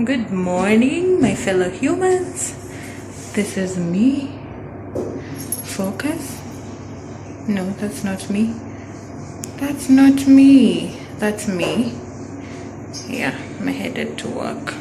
Good morning, my fellow humans. This is me. Focus. No, that's not me. That's not me. That's me. Yeah, I'm headed to work.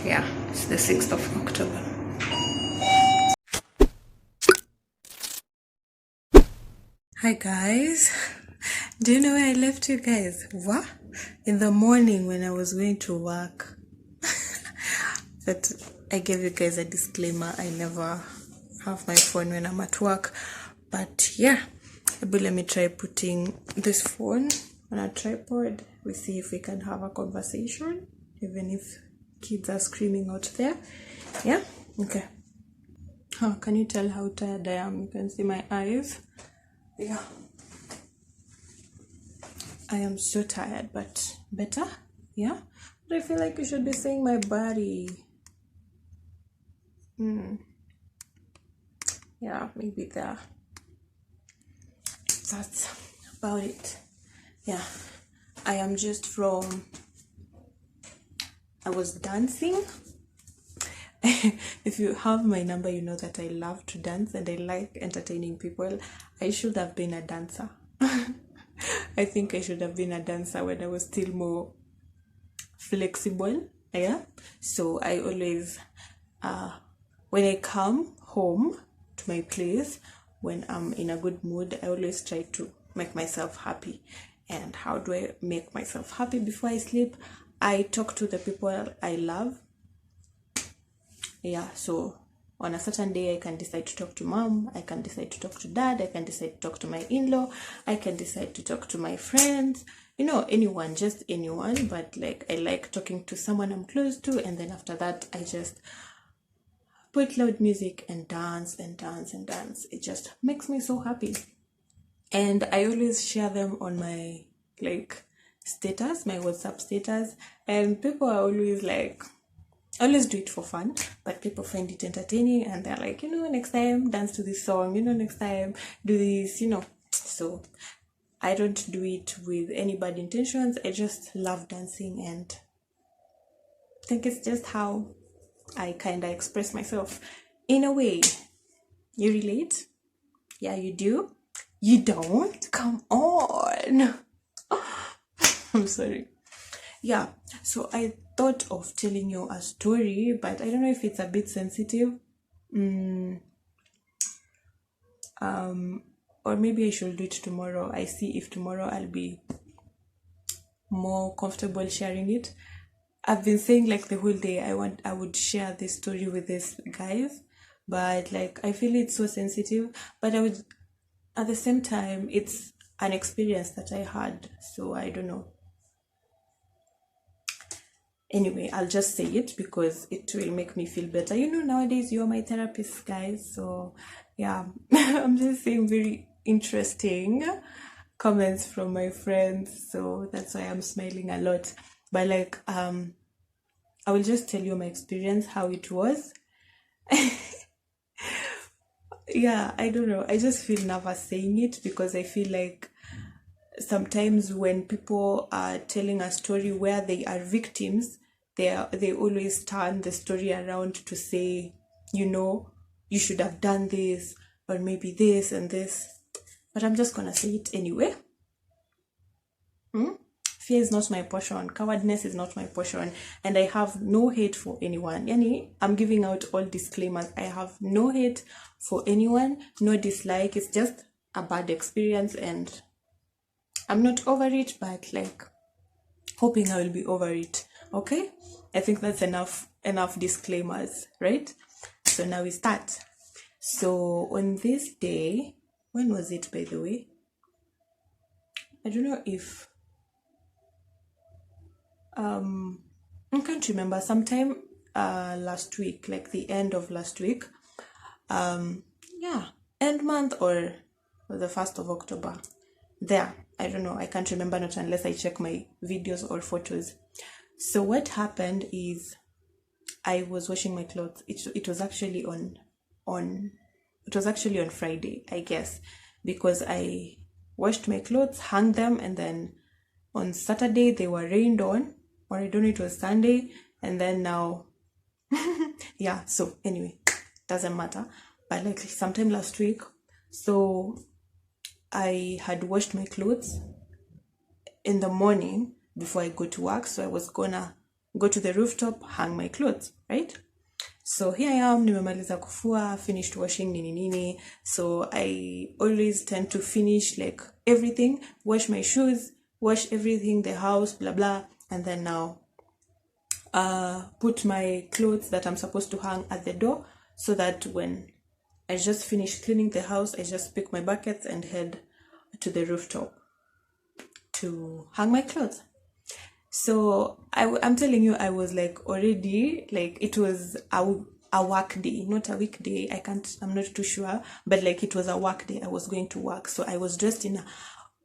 Yeah, it's the 6th of October. Hi, guys. Do you know where I left you guys? What? In the morning when I was going to work. But I gave you guys a disclaimer. I never have my phone when I'm at work. But yeah, but let me try putting this phone on a tripod. We see if we can have a conversation, even if kids are screaming out there. Yeah? Okay. Oh, can you tell how tired I am? You can see my eyes. Yeah. I am so tired, but better. Yeah? But I feel like you should be seeing my body. Yeah, maybe there. That's about it. Yeah, I am just from, I was dancing. If you have my number, you know that I love to dance and I like entertaining people. I should have been a dancer. I think I should have been a dancer when I was still more flexible. Yeah, so I always when I come home to my place, when I'm in a good mood, I always try to make myself happy. And how do I make myself happy before I sleep? I talk to the people I love. Yeah, so on a certain day, I can decide to talk to mom, I can decide to talk to dad, I can decide to talk to my in-law, I can decide to talk to my friends, you know, anyone, just anyone. But like, I like talking to someone I'm close to, and then after that, I just put loud music and dance and dance and dance. It just makes me so happy. And I always share them on my like status, my WhatsApp status, and people are always like, I always do it for fun, but people find it entertaining and they're like, you know, next time dance to this song, you know, next time do this, you know. So I don't do it with any bad intentions. I just love dancing and I think it's just how I kind of express myself in a way. You relate? Yeah, you do? You don't? Come on. I'm sorry. Yeah, so I thought of telling you a story, but I don't know if it's a bit sensitive. Or maybe I should do it tomorrow. I see if tomorrow I'll be more comfortable sharing it. I've been saying like the whole day I would share this story with these guys, but like I feel it's so sensitive, but I would at the same time it's an experience that I had, so I don't know. Anyway, I'll just say it because it will make me feel better. You know, nowadays you're my therapist, guys. So yeah, I'm just saying very interesting comments from my friends. So that's why I'm smiling a lot. But like, I will just tell you my experience, how it was. Yeah, I don't know. I just feel nervous saying it because I feel like sometimes when people are telling a story where they are victims, they always turn the story around to say, you know, you should have done this or maybe this and this. But I'm just gonna say it anyway. Fear is not my portion, cowardness is not my portion, and I have no hate for anyone. Yani, I'm giving out all disclaimers. I have no hate for anyone, no dislike. It's just a bad experience and I'm not over it, but like hoping I will be over it. Okay? I think that's enough disclaimers, right? So now we start. So on this day, when was it, by the way? I don't know if I can't remember. Sometime last week, like the end of last week. Yeah, end month or the 1st of October. There, I don't know. I can't remember, not unless I check my videos or photos. So what happened is I was washing my clothes. It was actually on Friday, I guess, because I washed my clothes, hung them, and then on Saturday they were rained on. or I don't know, it was Sunday, and then now, yeah, so anyway, doesn't matter. But like sometime last week, so I had washed my clothes in the morning before I go to work, so I was gonna go to the rooftop, hang my clothes, right? So here I am, nimemaliza kufua, finished washing nini nini. So I always tend to finish like everything, wash my shoes, wash everything, the house, blah blah, and then now put my clothes that I'm supposed to hang at the door, so that when I just finish cleaning the house, I just pick my buckets and head to the rooftop to hang my clothes. So I'm telling you, I was like already, like it was a work day, not a weekday. I'm not too sure, but like it was a work day. I was going to work. So I was dressed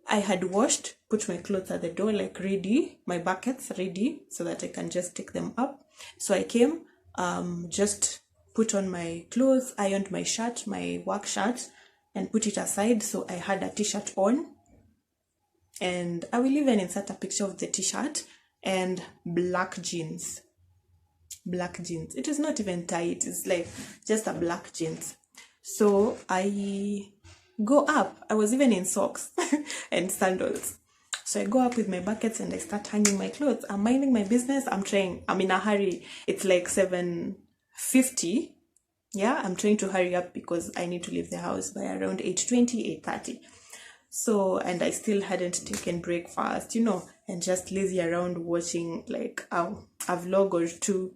I had washed, put my clothes at the door, like ready, my buckets ready, so that I can just take them up. So I came, just put on my clothes, ironed my shirt, my work shirt, and put it aside. So I had a t-shirt on, and I will even insert a picture of the t-shirt, and black jeans. It is not even tight, it's like just a black jeans. So I go up. I was even in socks and sandals. So I go up with my buckets and I start hanging my clothes. I'm minding my business. I'm in a hurry. It's like 7:50. Yeah, I'm trying to hurry up because I need to leave the house by around 8:20, 8:30. So, and I still hadn't taken breakfast, and just lazy around watching like a vlog or two.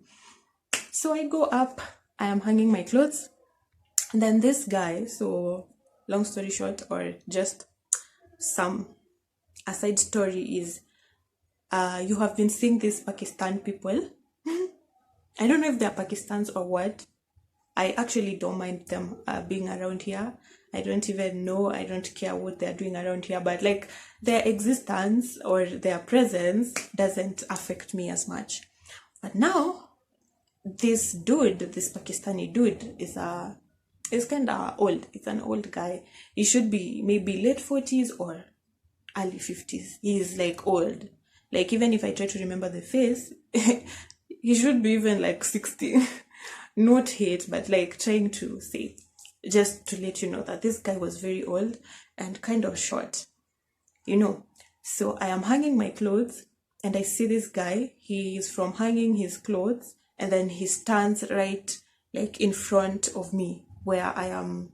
So I go up, I am hanging my clothes, and then this guy, so long story short, or just a side story is, you have been seeing these Pakistan people. I don't know if they're Pakistans or what. I actually don't mind them being around here. I don't even know. I don't care what they're doing around here. But like their existence or their presence doesn't affect me as much. But now, this Pakistani dude is kind of old. It's an old guy. He should be maybe late 40s or early 50s. He's like old. Like even if I try to remember the face, he should be even like 60. Not hate, but like trying to say, just to let you know that this guy was very old and kind of short, So I am hanging my clothes and I see this guy. He is from hanging his clothes, and then he stands right like in front of me where I am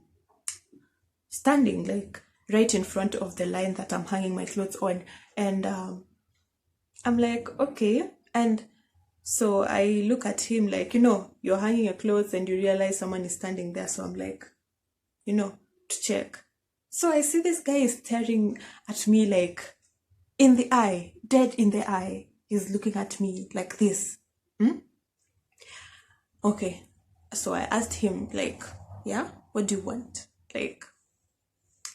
standing, like right in front of the line that I'm hanging my clothes on. And I'm like, okay. And so I look at him like, you're hanging your clothes and you realize someone is standing there. So I'm like, to check. So I see this guy is staring at me like in the eye, dead in the eye. He's looking at me like this. Okay. So I asked him like, yeah, what do you want? Like,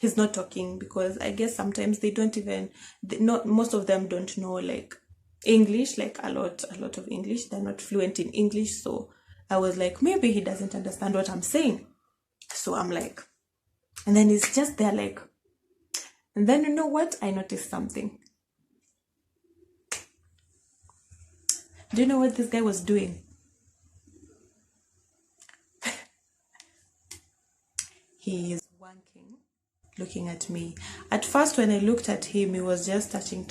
he's not talking because I guess sometimes they don't even, not most of them don't know like English, like a lot of English. They're not fluent in English. So I was like, maybe he doesn't understand what I'm saying. So I'm like, and then he's just there like, and then you know what? I noticed something. Do you know what this guy was doing? He is wanking, looking at me. At first, when I looked at him, he was just touching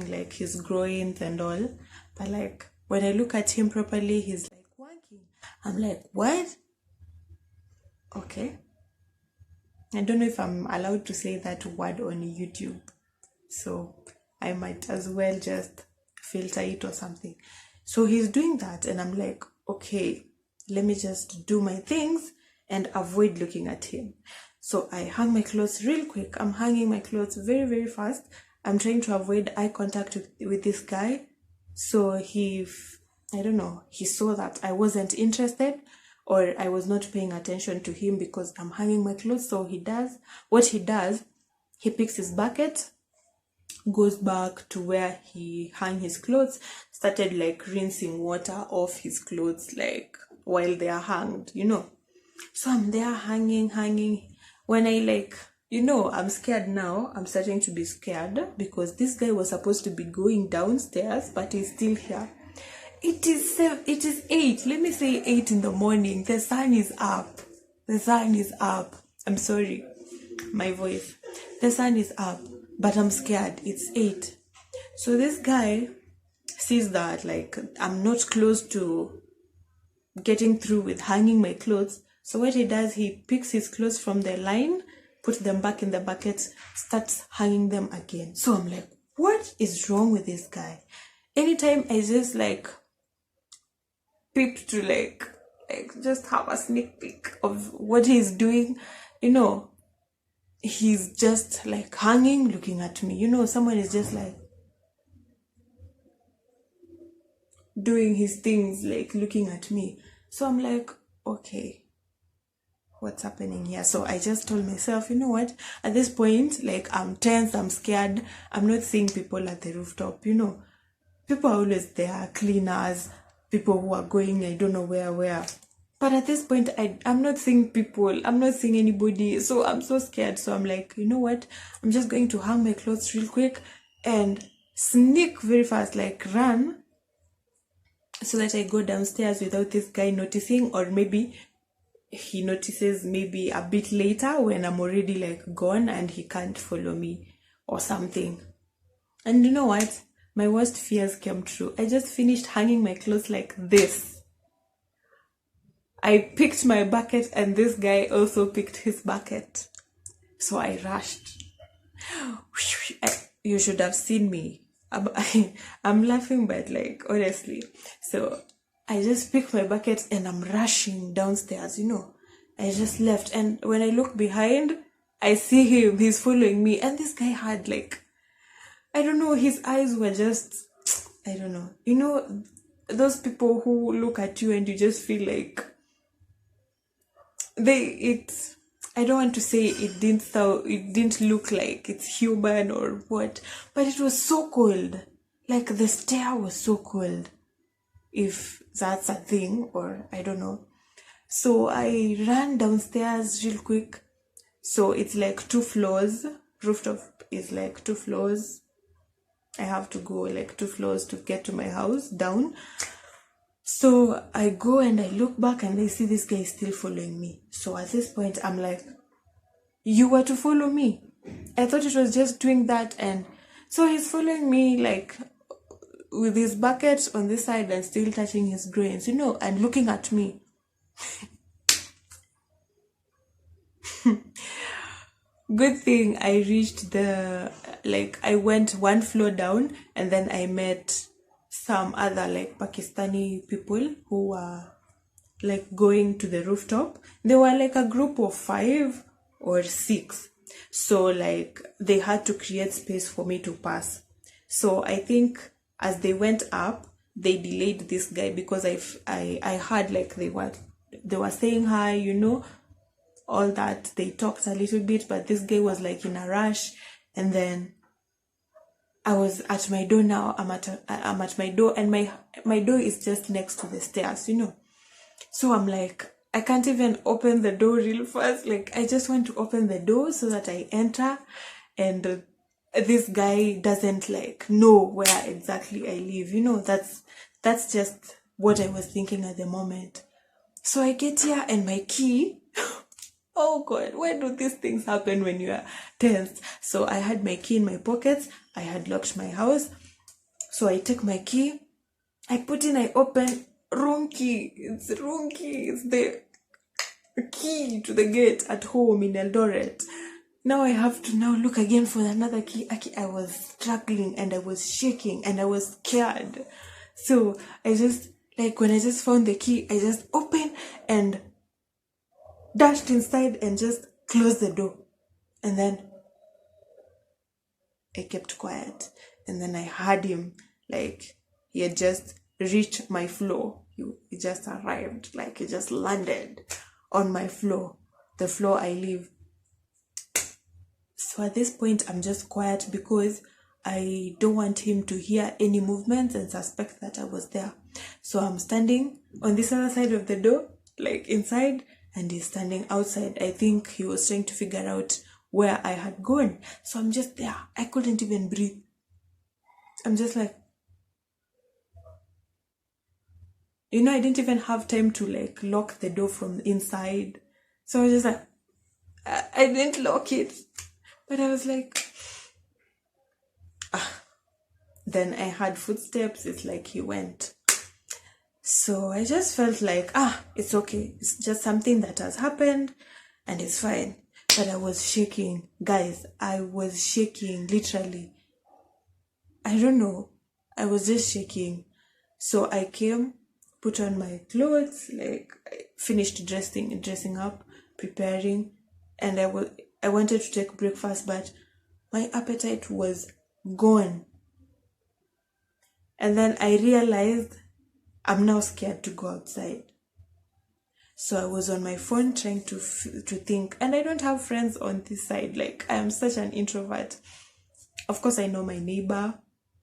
like his groins and all. But like when I look at him properly, he's like wanking. I'm like, what? Okay. I don't know if I'm allowed to say that word on YouTube. So I might as well just filter it or something. So he's doing that and I'm like, okay, let me just do my things and avoid looking at him. So I hang my clothes real quick. I'm hanging my clothes very, very fast. I'm trying to avoid eye contact with this guy. So he saw that I wasn't interested or I was not paying attention to him because I'm hanging my clothes. So he picks his bucket, goes back to where he hung his clothes, started like rinsing water off his clothes like while they are hanged, So I'm there hanging. When I like, I'm scared now. I'm starting to be scared because this guy was supposed to be going downstairs, but he's still here. It is 8. Let me say 8 in the morning. The sun is up. The sun is up. I'm sorry, my voice. The sun is up, but I'm scared. It's 8. So this guy sees that like I'm not close to getting through with hanging my clothes. So what he does, he picks his clothes from the line, puts them back in the bucket, starts hanging them again. So I'm like, what is wrong with this guy? Anytime I just like peep to like just have a sneak peek of what he's doing, he's just like hanging, looking at me. Someone is just like doing his things, like looking at me. So I'm like, okay, what's happening here? So I just told myself, you know what? At this point, like I'm tense, I'm scared. I'm not seeing people at the rooftop. People are always there, cleaners, people who are going, I don't know where. But at this point, I'm not seeing people. I'm not seeing anybody. So I'm so scared. So I'm like, you know what? I'm just going to hang my clothes real quick and sneak very fast, like run, so that I go downstairs without this guy noticing, or maybe he notices maybe a bit later when I'm already like gone and he can't follow me or something. And you know what? My worst fears came true. I just finished hanging my clothes like this. I picked my bucket and this guy also picked his bucket. So I rushed. You should have seen me. I'm laughing, but like honestly. So I just picked my bucket and I'm rushing downstairs, I just left, and when I look behind, I see him, he's following me, and this guy had like, I don't know, his eyes were just, I don't know. Those people who look at you and you just feel like I don't want to say it didn't look like it's human or what, but it was so cold. Like the stair was so cold, if that's a thing, or I don't know. So I ran downstairs real quick. So it's like 2 floors. Rooftop is like 2 floors. I have to go like 2 floors to get to my house down. So I go and I look back and I see this guy still following me. So at this point, I'm like, you were to follow me. I thought it was just doing that. And so he's following me like with his bucket on this side and still touching his grains, and looking at me. Good thing I reached I went 1 floor down, and then I met some other like Pakistani people who were like going to the rooftop. They were like a group of 5 or 6. So like they had to create space for me to pass. So I think as they went up, they delayed this guy because I heard like they were saying hi, all that. They talked a little bit, but this guy was like in a rush. And then I was at my door now. I'm at my door, and my door is just next to the stairs, So I'm like, I can't even open the door real fast. Like I just want to open the door so that I enter, and this guy doesn't like know where exactly I live. That's just what I was thinking at the moment. So I get here and my key. Oh God, why do these things happen when you are tense? So I had my key in my pockets. I had locked my house. So I take my key. I open. Wrong key. It's wrong key. It's the key to the gate at home in Eldoret. Now I have to now look again for another key. I was struggling and I was shaking and I was scared. So I just, when I just found the key, I just opened and dashed inside and just closed the door. And then I kept quiet. And then I heard him, he had just reached my floor. He just arrived, he just landed on my floor, the floor I live. So at this point, I'm just quiet because I don't want him to hear any movements and suspect that I was there. So I'm standing on this other side of the door, inside, and he's standing outside. I think he was trying to figure out where I had gone. So I'm just there. I couldn't even breathe. I'm just like, I didn't even have time to like lock the door from inside. So I was just like, I didn't lock it. But I was like, then I heard footsteps. It's like he went. So I just felt like, it's okay. It's just something that has happened and it's fine. But I was shaking. Guys, I was shaking, literally. I don't know. I was just shaking. So I came, put on my clothes, like I finished dressing up, preparing, and I wanted to take breakfast, but my appetite was gone. And then I realized I'm now scared to go outside. So I was on my phone trying to think, and I don't have friends on this side. Like, I am such an introvert. Of course, I know my neighbor,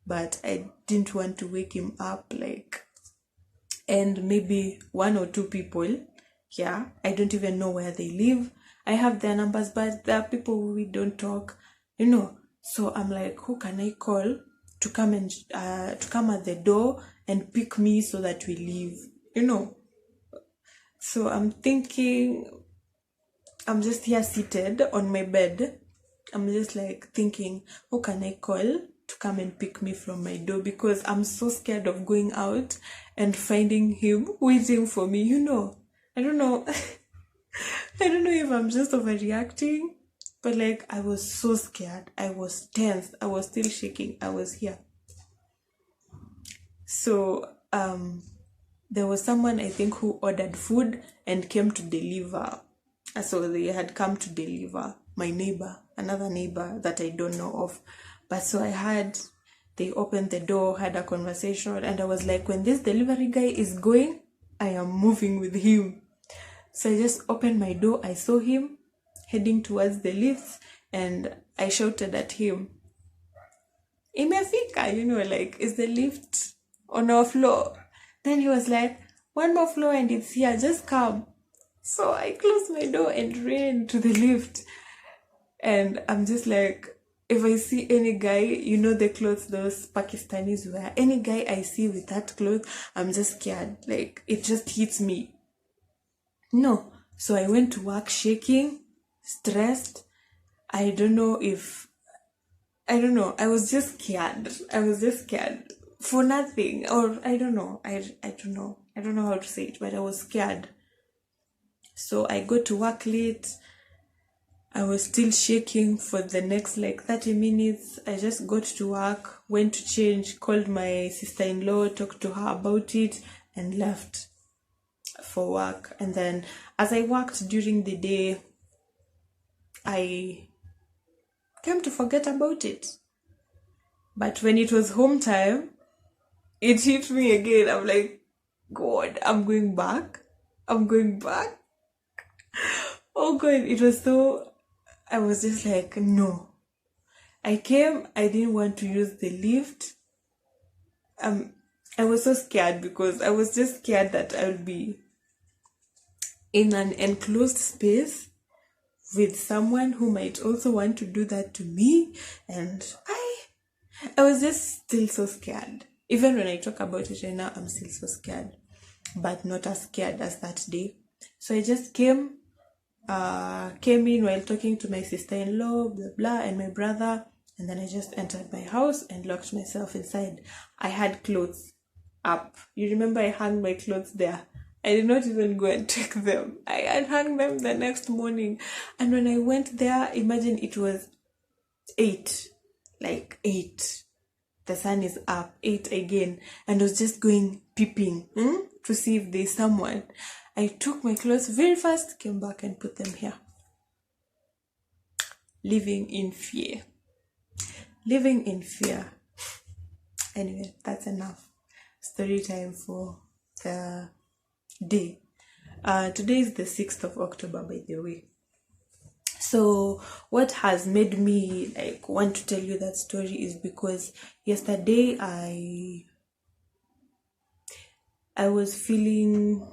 but I didn't want to wake him up, like, and maybe 1 or 2 people. Yeah, I don't even know where they live. I have their numbers, but there are people we don't talk, So I'm like, who can I call to come at the door and pick me so that we leave, So I'm thinking, I'm just here seated on my bed. I'm just like thinking, who can I call to come and pick me from my door? Because I'm so scared of going out and finding him waiting for me, I don't know. I don't know if I'm just overreacting, but like I was so scared. I was tense. I was still shaking. I was here. So there was someone, I think, who ordered food and came to deliver. So they had come to deliver. My neighbor, another neighbor that I don't know of. But so they opened the door, had a conversation, and I was like, when this delivery guy is going, I am moving with him. So I just opened my door. I saw him heading towards the lifts, and I shouted at him, Imefika, like, is the lift on our floor? Then he was like, 1 more floor and it's here, just come. So I closed my door and ran to the lift. And I'm just like, if I see any guy, the clothes those Pakistanis wear, any guy I see with that clothes, I'm just scared. Like, it just hits me. No. So I went to work shaking, stressed. I don't know. I was just scared for nothing, or I don't know. I don't know. I don't know how to say it, but I was scared. So I go to work late. I was still shaking for the next 30 minutes. I just got to work, went to change, called my sister-in-law, talked to her about it, and left for work. And then as I worked during the day, I came to forget about it. But when it was home time, it hit me again. I'm like, God, I'm going back. Oh God, it was so, I was just like, no. I came, I didn't want to use the lift. I was so scared because I was just scared that I would be in an enclosed space with someone who might also want to do that to me. And I was just still so scared. Even when I talk about it right now, I'm still so scared. But not as scared as that day. So I just came in while talking to my sister-in-law, blah, blah, and my brother. And then I just entered my house and locked myself inside. I had clothes up. You remember I hung my clothes there. I did not even go and take them. I had hung them the next morning. And when I went there, imagine it was 8. Like 8. The sun is up, 8 again. And I was just going peeping to see if there's someone. I took my clothes very fast, came back and put them here. Living in fear. Anyway, that's enough. Story time for the day. Today is the 6th of October, by the way. So what has made me want to tell you that story is because yesterday I was feeling,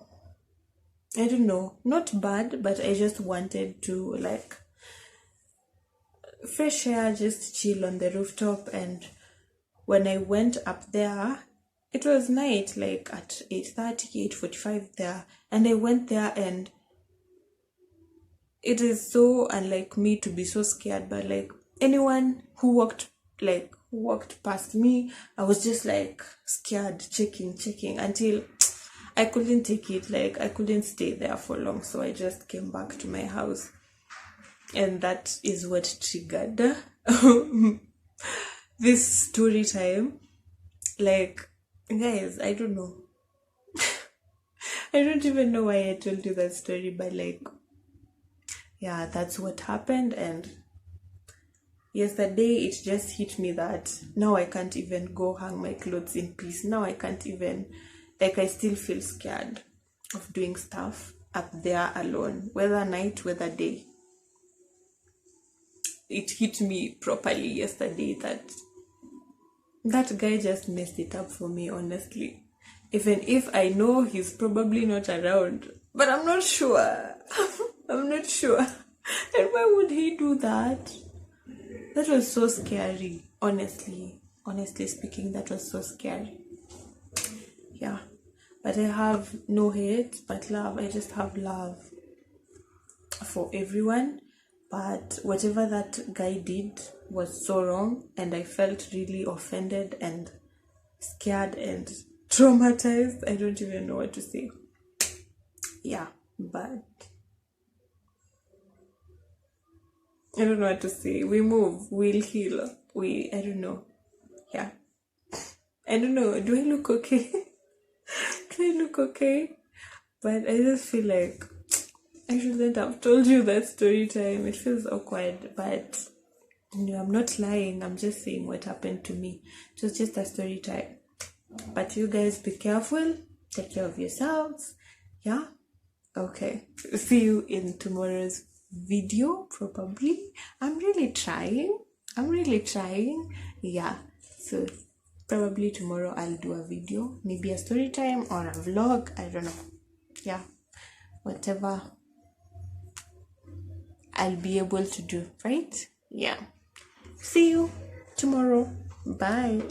I don't know, not bad, but I just wanted to fresh air, just chill on the rooftop. And when I went up there, it was night, like at 8:30, 8:45 there, and I went there, and it is so unlike me to be so scared, but like anyone who walked past me, I was just like scared, checking until I couldn't take it. Like I couldn't stay there for long, so I just came back to my house, and that is what triggered this story time. Like, guys, I don't know. I don't even know why I told you that story, but like, yeah, that's what happened. And yesterday it just hit me that now I can't even go hang my clothes in peace. Now I can't even, like, I still feel scared of doing stuff up there alone, whether night, whether day. It hit me properly yesterday that that guy just messed it up for me, honestly. Even if I know he's probably not around, but I'm not sure. I'm not sure. And why would he do that? That was so scary, honestly. Honestly speaking, that was so scary. Yeah. But I have no hate, but love. I just have love for everyone. But whatever that guy did was so wrong, and I felt really offended and scared and traumatized. I don't even know what to say. Yeah, but I don't know what to say. We move, we'll heal. I don't know. Yeah. I don't know. Do I look okay? Do I look okay? But I just feel like I shouldn't have told you that story time. It feels awkward, but I'm not lying. I'm just saying what happened to me. It was just a story time. But you guys be careful. Take care of yourselves. Yeah? Okay. See you in tomorrow's video, probably. I'm really trying. Yeah. So probably tomorrow I'll do a video. Maybe a story time or a vlog. I don't know. Yeah. Whatever I'll be able to do, right? Yeah. See you tomorrow. Bye.